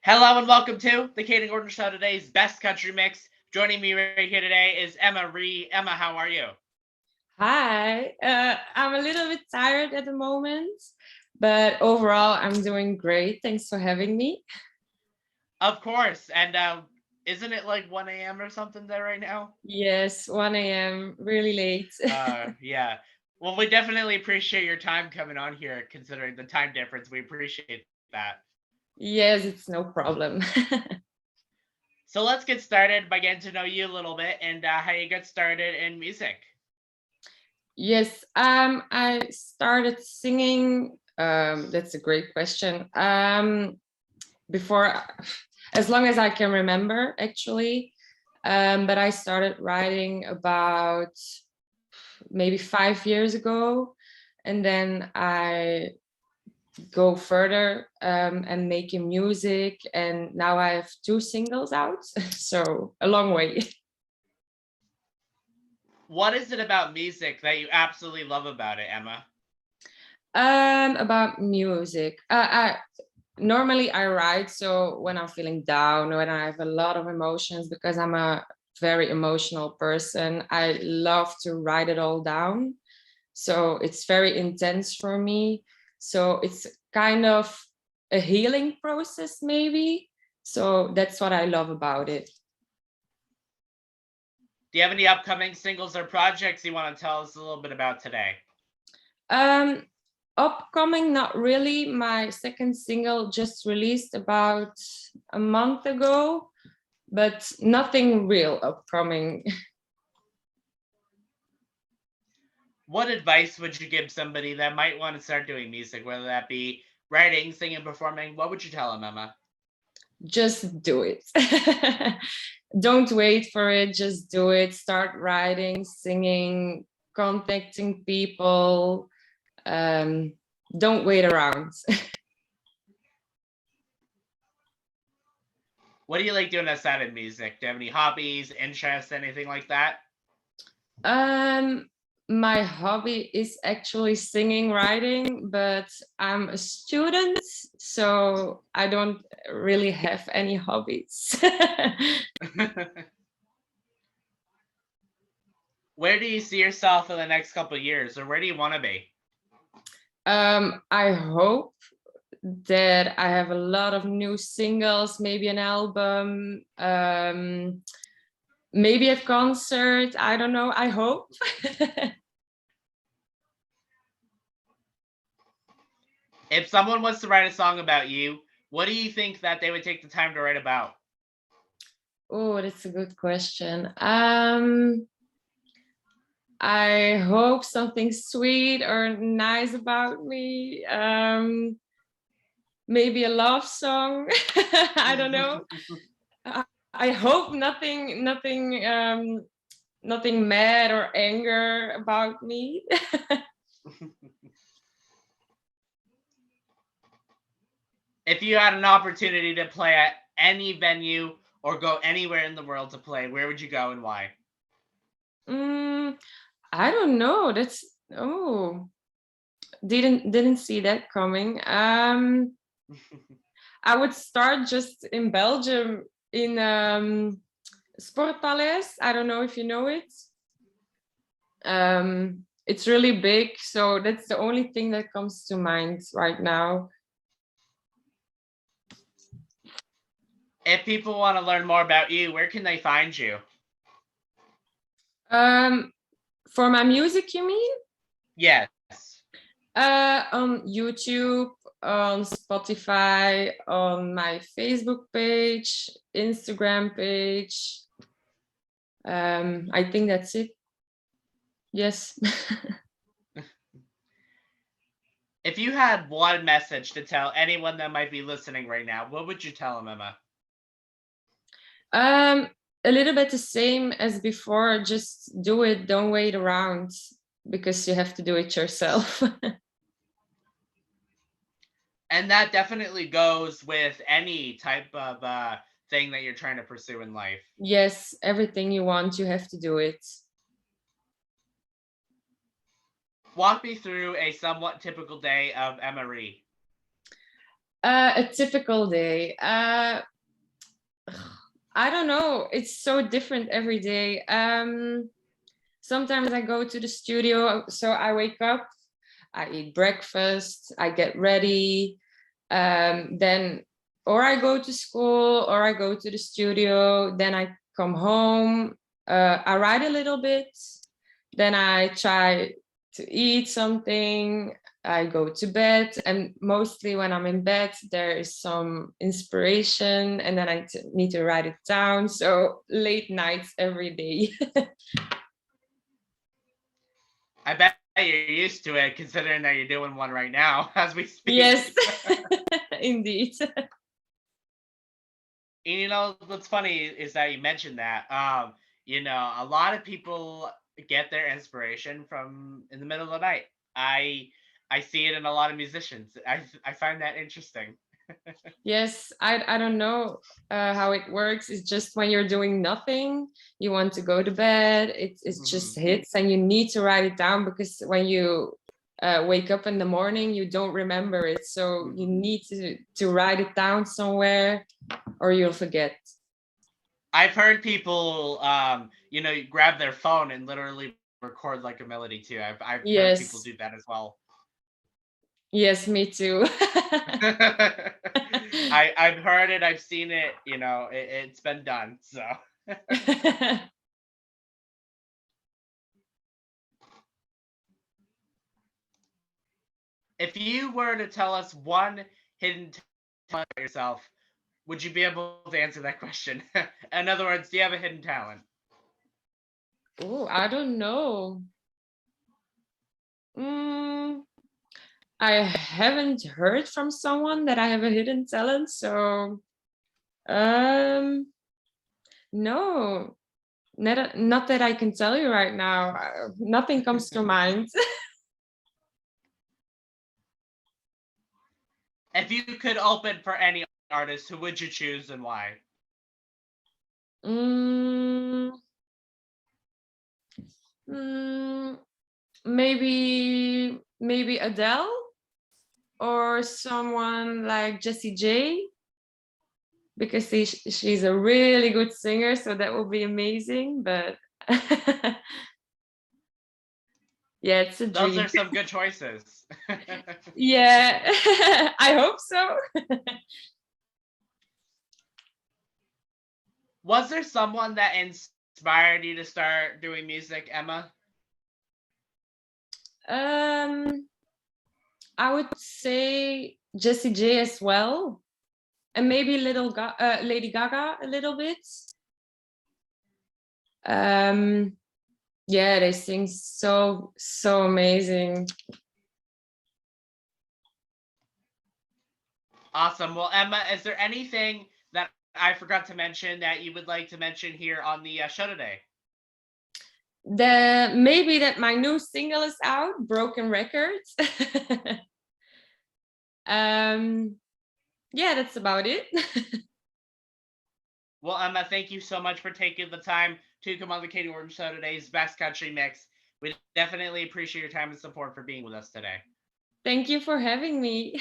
Hello and welcome to the Kayden Show, today's best country mix. Joining me right here today is Rhee. Emma, how are you? Hi, I'm a little bit tired at the moment, but overall I'm doing great. Thanks for having me. Of course. And isn't it like 1 a.m. or something there right now? Yes, 1 a.m., really late. Yeah. Well, we definitely appreciate your time coming on here, considering the time difference. We appreciate that. Yes, it's no problem. So let's get started by getting to know you a little bit and how you got started in music. Yes, I started singing. That's a great question. Before, as long as I can remember, actually. But I started writing about maybe 5 years ago, and then I go further and making music, and now I have 2 singles out. So a long way. What is it about music that you absolutely love about it, Emma? About music, I normally I write, so when I'm feeling down, when I have a lot of emotions, because I'm a very emotional person, I love to write it all down. So it's very intense for me. So it's kind of a healing process, maybe. So that's what I love about it. Do you have any upcoming singles or projects you want to tell us a little bit about today? Um, Upcoming, not really. My second single just released about a month ago, but nothing real upcoming. What advice would you give somebody that might want to start doing music, whether that be writing, singing, performing? What would you tell them, Emma? Just do it. Don't wait for it, just do it. Start writing, singing, contacting people. Don't wait around. What do you like doing outside of music? Do you have any hobbies, interests, anything like that? um my hobby is actually singing, writing, but I'm a student, so I don't really have any hobbies. Where do you see yourself in the next couple of years, or where do you want to be? I hope that I have a lot of new singles, maybe an album, maybe a concert. I don't know. I hope. If someone was to write a song about you, what do you think that they would take the time to write about? Oh, that's a good question. I hope something sweet or nice about me. Maybe a love song. I don't know. I hope nothing mad or anger about me. If you had an opportunity to play at any venue or go anywhere in the world to play, where would you go and why? Mm, I don't know. That's oh, didn't see that coming. I would start just in Belgium in Sportpaleis. I don't know if you know it. It's really big, so that's the only thing that comes to mind right now. If people want to learn more about you, where can they find you? For my music, you mean? Yes. On YouTube, on Spotify, on my Facebook page, Instagram page. I think that's it. Yes. If you had one message to tell anyone that might be listening right now, what would you tell them, Emma? A little bit the same as before. Just do it. Don't wait around, because you have to do it yourself. And that definitely goes with any type of thing that you're trying to pursue in life. Yes, everything you want, you have to do it. Walk me through a somewhat typical day of Emma Rhee. A typical day. I don't know. It's so different every day. Sometimes I go to the studio, so I wake up, I eat breakfast, I get ready, then or I go to school or I go to the studio, then I come home, I write a little bit, then I try to eat something, I go to bed, and mostly when I'm in bed, there is some inspiration, and then I need to write it down. So late nights every day. I bet you're used to it, considering that you're doing one right now as we speak. Yes, indeed. And what's funny is that you mentioned that. A lot of people get their inspiration from in the middle of the night. I see it in a lot of musicians. I find that interesting. Yes, I don't know how it works. It's just when you're doing nothing, you want to go to bed. It just hits, and you need to write it down, because when you wake up in the morning, you don't remember it. So you need to write it down somewhere, or you'll forget. I've heard people, grab their phone and literally record like a melody too. I've heard people Yes, do that as well. yes, me too. I've heard it. I've seen it. It's been done. So. If you were to tell us one hidden talent about yourself, would you be able to answer that question? In other words, do you have a hidden talent? Oh, I don't know. I haven't heard from someone that I have a hidden talent, so no, not that I can tell you right now. Nothing comes to mind. If you could open for any artist, who would you choose and why? mm, mm, maybe Adele, or someone like Jessie J, because she's a really good singer, so that would be amazing. But yeah, it's a Those dream. are some good choices. Yeah, I hope so. Was there someone that inspired you to start doing music, Emma? I would say Jessie J as well, and maybe Lady Gaga a little bit. Yeah, they sing so amazing. Awesome. Well, Emma, is there anything that I forgot to mention that you would like to mention here on the show today? Maybe that my new single is out, Broken Records. Yeah, that's about it. Well, Emma, thank you so much for taking the time to come on the Kayden Wharton Show, today's Best Country Mix. We definitely appreciate your time and support for being with us today. Thank you for having me.